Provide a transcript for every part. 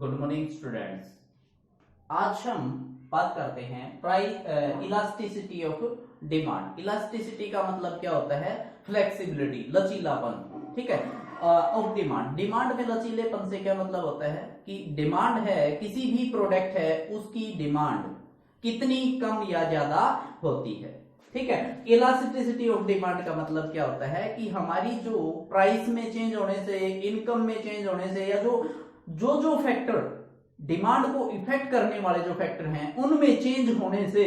Good morning students. आज हम बात करते हैं price elasticity of demand. Elasticity का मतलब क्या होता है? फ्लेक्सिबिलिटी, लचीलापन। ठीक है, ऑफ डिमांड। डिमांड में लचीलेपन से क्या मतलब होता है कि डिमांड है, किसी भी प्रोडक्ट है, उसकी डिमांड कितनी कम या ज्यादा होती है। ठीक है, इलास्टिसिटी ऑफ डिमांड का मतलब क्या होता है कि हमारी जो प्राइस में चेंज होने से, इनकम में चेंज होने से, या जो फैक्टर डिमांड को इफेक्ट करने वाले जो फैक्टर हैं उनमें चेंज होने से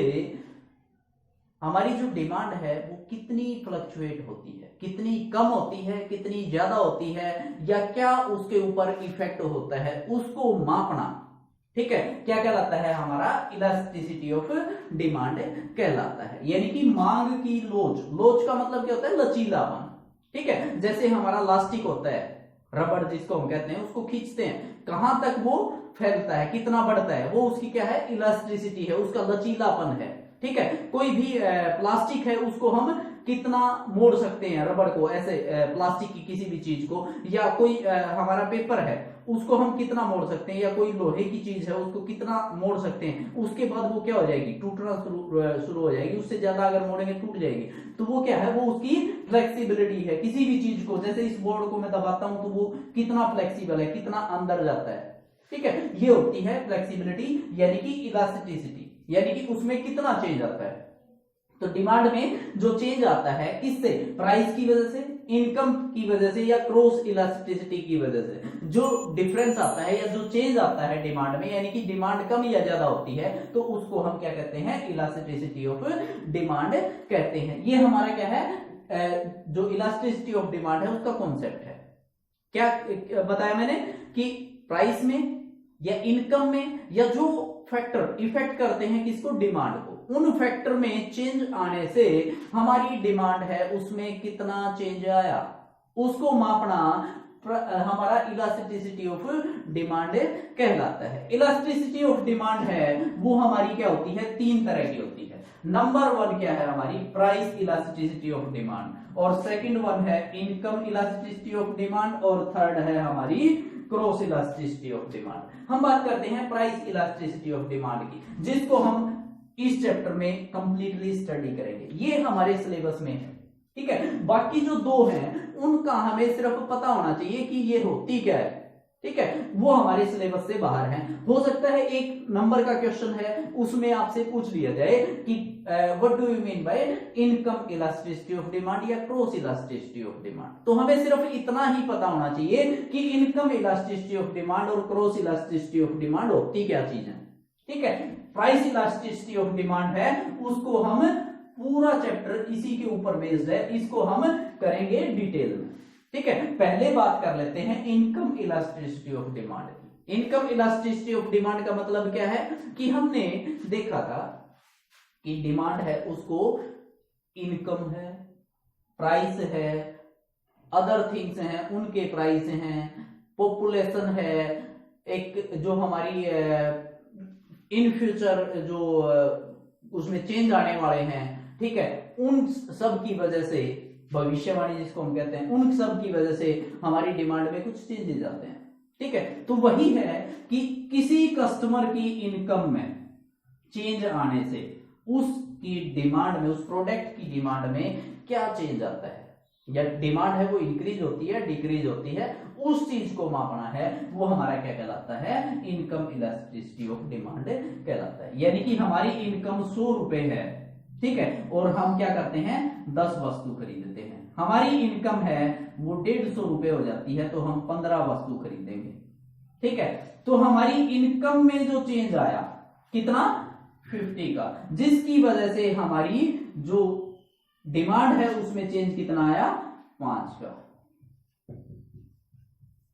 हमारी जो डिमांड है वो कितनी फ्लक्चुएट होती है, कितनी कम होती है, कितनी ज्यादा होती है, या क्या उसके ऊपर इफेक्ट होता है, उसको मापना। ठीक है, क्या कहलाता है? हमारा इलास्टिसिटी ऑफ डिमांड कहलाता है। यानी कि मांग की लोच। लोच का मतलब क्या होता है? लचीलापन। ठीक है, जैसे हमारा लास्टिक होता है, रबड़ जिसको हम कहते हैं, उसको खींचते हैं, कहां तक वो फैलता है, कितना बढ़ता है, वो उसकी क्या है? इलास्टिसिटी है, उसका लचीलापन है। ठीक है, कोई भी प्लास्टिक है, उसको हम कितना मोड़ सकते हैं, रबड़ को, ऐसे प्लास्टिक की किसी भी चीज को, या कोई हमारा पेपर है, उसको हम कितना मोड़ सकते हैं, या कोई लोहे की चीज है, उसको कितना मोड़ सकते हैं। उसके बाद वो क्या हो जाएगी? टूटना शुरू हो जाएगी। उससे ज्यादा अगर मोड़ेंगे टूट जाएगी। तो वो क्या है? वो उसकी फ्लेक्सिबिलिटी है। किसी भी चीज को, जैसे इस बोर्ड को मैं दबाता हूं तो वो कितना फ्लेक्सिबल है, कितना अंदर जाता है। ठीक है, ये होती है फ्लेक्सिबिलिटी, यानी कि इलास्टिसिटी, यानी कि उसमें कितना चेंज आता है। तो डिमांड में जो चेंज आता है, किससे? प्राइस की वजह से, इनकम की वजह से, या क्रॉस इलास्टिसिटी की वजह से जो डिफरेंस आता है या जो चेंज आता है डिमांड में, यानी कि डिमांड कम या ज्यादा होती है, तो उसको हम क्या कहते हैं? इलास्टिसिटी ऑफ डिमांड कहते हैं। ये हमारा क्या है? जो इलास्टिसिटी ऑफ डिमांड है उसका कॉन्सेप्ट है। क्या बताया मैंने कि प्राइस में या इनकम में, या जो फैक्टर इफेक्ट करते हैं किसको? डिमांड को, उन फैक्टर में चेंज आने से हमारी डिमांड है उसमें कितना चेंज आया, उसको मापना हमारा इलास्टिसिटी ऑफ डिमांड कहलाता है। इलास्टिसिटी ऑफ डिमांड है वो हमारी क्या होती है? तीन तरह की होती है। नंबर वन क्या है? हमारी प्राइस इलास्टिसिटी ऑफ डिमांड, और सेकंड वन है इनकम इलास्टिसिटी ऑफ डिमांड, और थर्ड है हमारी क्रॉस इलास्टिसिटी ऑफ डिमांड। हम बात करते हैं प्राइस इलास्टिसिटी ऑफ डिमांड की, जिसको हम इस चैप्टर में कंप्लीटली स्टडी करेंगे। ये हमारे सिलेबस में है। ठीक है, बाकी जो दो हैं उनका हमें सिर्फ पता होना चाहिए कि ये होती क्या है। ठीक है, वो हमारे सिलेबस से बाहर हैं। हो सकता है एक नंबर का क्वेश्चन है, उसमें आपसे पूछ लिया जाए कि what do you mean by income elasticity of demand या क्रॉस इलास्टिसिटी ऑफ डिमांड। तो हमें सिर्फ इतना ही पता होना चाहिए कि इनकम इलास्टिसिटी ऑफ डिमांड और क्रॉस इलास्टिसिटी ऑफ डिमांड होती क्या चीज है। ठीक है, प्राइस इलास्टिसिटी ऑफ डिमांड है, उसको हम पूरा चैप्टर इसी के ऊपर बेस्ड है, इसको हम करेंगे डिटेल में। ठीक है, पहले बात कर लेते हैं इनकम इलास्टिसिटी ऑफ डिमांड की। इनकम इलास्टिसिटी ऑफ डिमांड का मतलब क्या है कि हमने देखा था कि डिमांड है उसको इनकम है, प्राइस है, अदर थिंग्स हैं उनके प्राइस हैं, पॉपुलेशन है, एक जो हमारी इन फ्यूचर जो उसमें चेंज आने वाले हैं, ठीक है, उन सब की वजह से, भविष्यवाणी जिसको हम कहते हैं, उन सब की वजह से हमारी डिमांड में कुछ चेंजेस आते हैं। ठीक है, तो वही है कि किसी कस्टमर की इनकम में चेंज आने से उसकी डिमांड में, उस प्रोडक्ट की डिमांड में क्या चेंज आता है, या डिमांड है वो इंक्रीज होती है, डिक्रीज होती है, उस चीज को मापना है, वो हमारा क्या कहलाता है? इनकम इलास्टिसिटी ऑफ डिमांड कहलाता है। यानी कि हमारी इनकम 100 रुपए है, ठीक है, और हम क्या करते हैं? 10 वस्तु खरीदते हैं। हमारी इनकम है वो 150 रुपए हो जाती है, तो हम 15 वस्तु खरीदेंगे। ठीक है, तो हमारी इनकम में जो चेंज आया कितना? 50 का, जिसकी वजह से हमारी जो डिमांड है उसमें चेंज कितना आया? 5 का।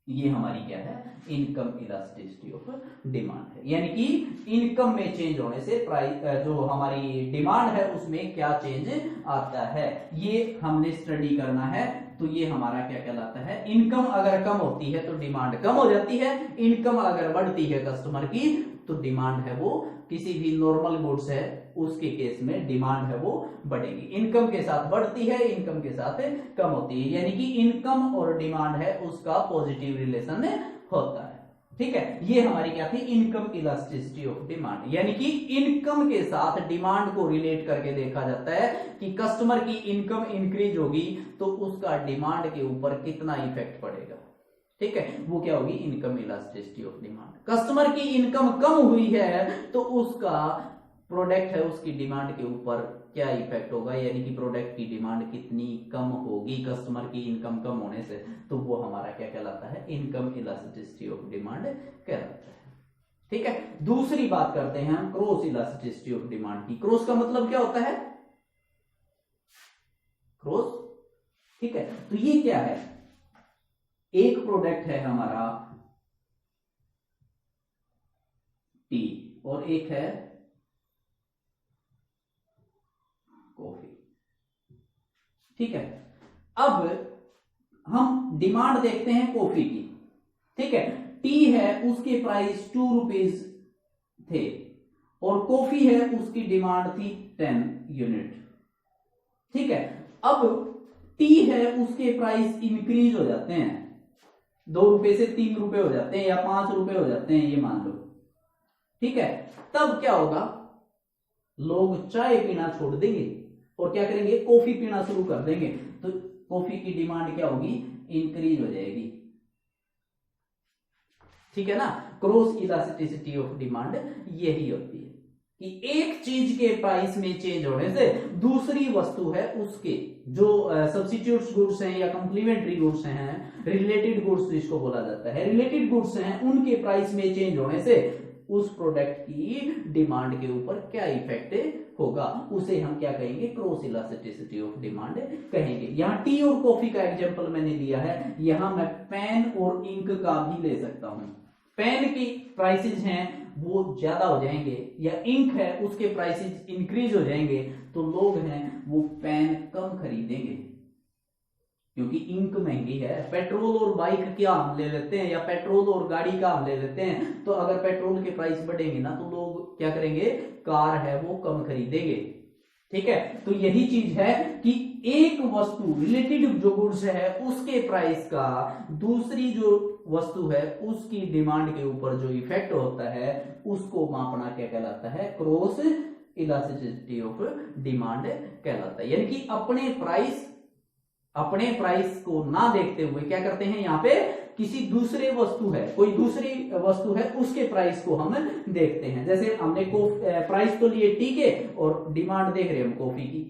ये हमारी क्या है? इनकम इलास्टिसिटी ऑफ डिमांड है। यानी कि इनकम में चेंज होने से प्राइस, जो हमारी डिमांड है उसमें क्या चेंज आता है, ये हमने स्टडी करना है। तो ये हमारा क्या कहलाता है? इनकम अगर कम होती है तो डिमांड कम हो जाती है, इनकम अगर बढ़ती है कस्टमर की तो डिमांड है वो, किसी भी नॉर्मल गुड्स है उसके केस में डिमांड है वो बढ़ेगी। इनकम के साथ बढ़ती है, इनकम के साथ कम होती है, यानी कि इनकम और डिमांड है उसका पॉजिटिव रिलेशन होता है। ठीक है, ये हमारी क्या थी, इनकम इलास्टिसिटी ऑफ डिमांड, यानी कि इनकम के साथ डिमांड को रिलेट करके देखा जाता है कि कस्टमर की इनकम इंक्रीज होगी तो उसका डिमांड के ऊपर कितना इफेक्ट पड़ेगा। ठीक है, वो क्या होगी, income elasticity of demand. Customer की इनकम कम हुई है तो उसका प्रोडक्ट है उसकी डिमांड के ऊपर क्या इफेक्ट होगा, यानी कि प्रोडक्ट की डिमांड कितनी कम होगी कस्टमर की इनकम कम होने से, तो वो हमारा क्या कहलाता है, इनकम इलास्टिसिटी ऑफ डिमांड कहलाता है। ठीक है, दूसरी बात करते हैं हम क्रॉस इलास्टिसिटी ऑफ डिमांड की। क्रॉस का मतलब क्या होता है, क्रॉस, ठीक है, तो ये क्या है, एक प्रोडक्ट है हमारा टी और एक है कॉफी। ठीक है, अब हम डिमांड देखते हैं कॉफी की। ठीक है, टी है उसके प्राइस 2 रुपीज थे और कॉफी है उसकी डिमांड थी 10 यूनिट। ठीक है, अब टी है उसके प्राइस इंक्रीज हो जाते हैं, 2 रुपए से 3 रुपए हो जाते हैं या 5 रुपए हो जाते हैं, ये मान लो। ठीक है, तब क्या होगा, लोग चाय पीना छोड़ देंगे और क्या करेंगे, कॉफी पीना शुरू कर देंगे, तो कॉफी की डिमांड क्या होगी, इंक्रीज हो जाएगी। ठीक है ना, क्रॉस इलास्टिसिटी ऑफ डिमांड यही होती है कि एक चीज के प्राइस में चेंज होने से दूसरी वस्तु है उसके जो सब्स्टिट्यूट्स गुड्स हैं या कंप्लीमेंट्री गुड्स हैं, रिलेटेड गुड्स जिसको बोला जाता है, रिलेटेड गुड्स हैं, उनके प्राइस में चेंज होने से उस प्रोडक्ट की डिमांड के ऊपर क्या इफेक्ट होगा, उसे हम क्या कहेंगे, क्रॉस इलास्टिसिटी ऑफ डिमांड कहेंगे। यहां टी और कॉफी का एग्जांपल मैंने लिया है, यहां मैं पेन और इंक का भी ले सकता हूं। पेन की प्राइसेस हैं वो ज्यादा हो जाएंगे या इंक है उसके प्राइसेस इंक्रीज हो जाएंगे, तो लोग हैं वो पेन कम खरीदेंगे क्योंकि इंक महंगी है। पेट्रोल और बाइक क्या हम ले लेते हैं या पेट्रोल और गाड़ी का हम ले लेते हैं, तो अगर पेट्रोल के प्राइस बढ़ेंगे ना तो लोग क्या करेंगे, कार है वो कम खरीदेंगे। ठीक है, तो यही चीज है कि एक वस्तु रिलेटेड जो गुड्स है उसके प्राइस का दूसरी जो वस्तु है उसकी डिमांड के ऊपर जो इफेक्ट होता है उसको मापना क्या कहलाता है, क्रॉस इलास्टिसिटी ऑफ डिमांड कहलाता है। यानी कि अपने प्राइस को ना देखते हुए क्या करते हैं, यहाँ पे किसी दूसरे वस्तु है, कोई दूसरी वस्तु है उसके प्राइस को हम देखते हैं। जैसे हमने प्राइस तो लिए टी के और डिमांड देख रहे हैं हम कॉफी की।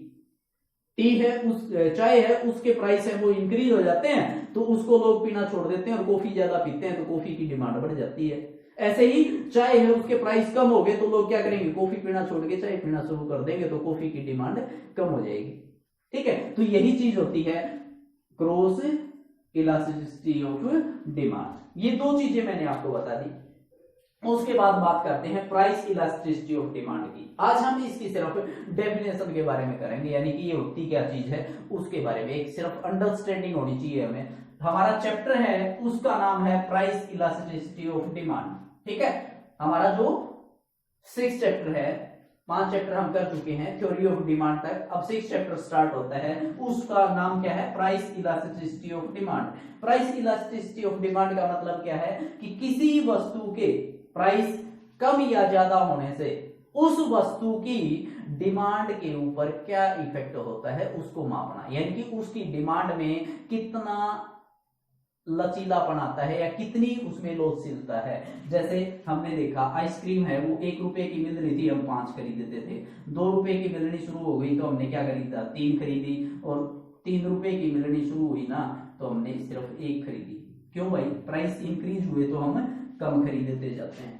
टी है उस चाय है उसके प्राइस है वो इंक्रीज हो जाते हैं तो उसको लोग पीना छोड़ देते हैं और कॉफी ज्यादा पीते हैं तो कॉफी की डिमांड बढ़ जाती है। ऐसे ही चाय है उसके प्राइस कम हो गए तो लोग क्या करेंगे, कॉफी पीना छोड़ के चाय पीना शुरू कर देंगे तो कॉफी की डिमांड कम हो जाएगी। ठीक है, तो यही चीज होती है क्रॉस इलास्टिसिटी ऑफ डिमांड। ये दो चीजें मैंने आपको बता दी। उसके बाद बात करते हैं प्राइस इलास्टिसिटी ऑफ डिमांड की। आज हम इसकी सिर्फ डेफिनेशन के बारे में करेंगे, यानी कि ये होती क्या चीज है उसके बारे में एक सिर्फ अंडरस्टैंडिंग होनी चाहिए हमें। हमारा चैप्टर है उसका नाम है प्राइस इलास्टिसिटी ऑफ डिमांड। ठीक है, हमारा जो 6 चैप्टर है, 5 चैप्टर हम कर चुके हैं थ्योरी ऑफ डिमांड तक, अब 6 चैप्टर स्टार्ट होता है, उसका नाम क्या है, price elasticity of demand. Price elasticity of demand का मतलब क्या है कि किसी वस्तु के प्राइस कम या ज्यादा होने से उस वस्तु की डिमांड के ऊपर क्या इफेक्ट होता है उसको मापना, यानी कि उसकी डिमांड में कितना लचीलापन आता है या कितनी उसमें लोचशीलता है। जैसे हमने देखा आइसक्रीम है वो 1 रुपए की मिल रही थी, हम 5 खरीदते थे, 2 रुपए की मिलनी शुरू हो गई तो हमने क्या खरीदा, 3 खरीदी, और 3 रुपए की मिलनी शुरू हुई ना तो हमने सिर्फ 1 खरीदी। क्यों भाई, प्राइस इंक्रीज हुए तो हम कम खरीदते जाते हैं।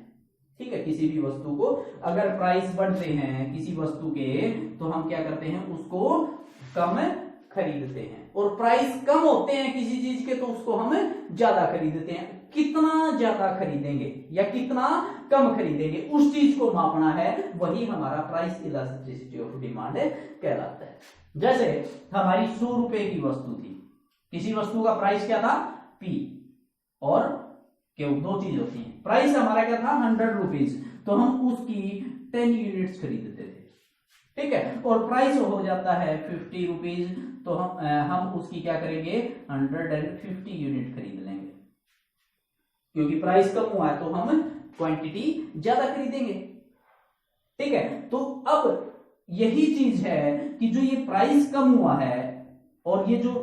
ठीक है, किसी भी वस्तु को अगर प्राइस बढ़ते हैं किसी वस्तु के तो हम क्या करते हैं, उसको कम खरीदते हैं, और प्राइस कम होते हैं किसी चीज के तो उसको हम ज्यादा खरीदते हैं। कितना ज्यादा खरीदेंगे या कितना कम खरीदेंगे उस चीज को मापना है, वही हमारा प्राइस इलास्टिसिटी ऑफ डिमांड कहलाता है। जैसे हमारी 100 रुपए की वस्तु थी, किसी वस्तु का प्राइस क्या था, पी, और क्यों, 2 चीज होती हैं, प्राइस हमारा क्या था 100 रुपीज, तो हम उसकी 10 यूनिट्स खरीदते थे। ठीक है, और प्राइस हो जाता है 50 रुपीज, तो हम उसकी क्या करेंगे 150 यूनिट खरीद लेंगे। क्योंकि प्राइस कम हुआ है तो हम क्वांटिटी ज्यादा खरीदेंगे। ठीक है, तो अब यही चीज है कि जो ये प्राइस कम हुआ है और ये जो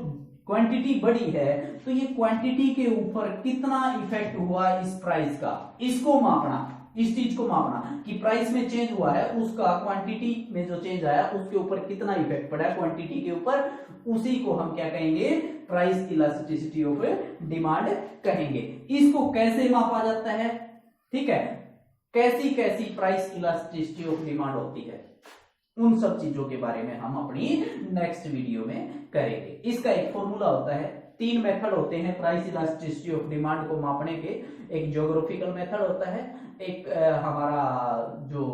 क्वांटिटी बढ़ी है, तो ये क्वांटिटी के ऊपर कितना इफेक्ट हुआ इस प्राइस का, इसको मापना, इस चीज को मापना कि प्राइस में चेंज हुआ है, उसका क्वांटिटी में जो चेंज आया उसके ऊपर कितना इफेक्ट पड़ा है क्वांटिटी के ऊपर, उसी को हम क्या कहेंगे, प्राइस इलास्टिसिटी ऑफ डिमांड कहेंगे। इसको कैसे मापा जाता है, ठीक है, कैसी कैसी प्राइस इलास्टिसिटी ऑफ डिमांड होती है, उन सब चीजों के बारे में हम अपनी नेक्स्ट वीडियो में करेंगे। इसका एक फॉर्मूला होता है, 3 मेथड होते हैं प्राइस इलास्टिसिटी ऑफ डिमांड को मापने के। एक ज्योग्राफिकल मेथड होता है, एक हमारा जो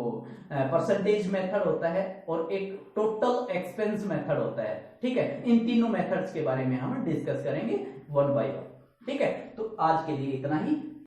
परसेंटेज मेथड होता है, और एक टोटल एक्सपेंस मेथड होता है। ठीक है, इन तीनों मेथड्स के बारे में हम डिस्कस करेंगे वन बाय वन। ठीक है, तो आज के लिए इतना ही।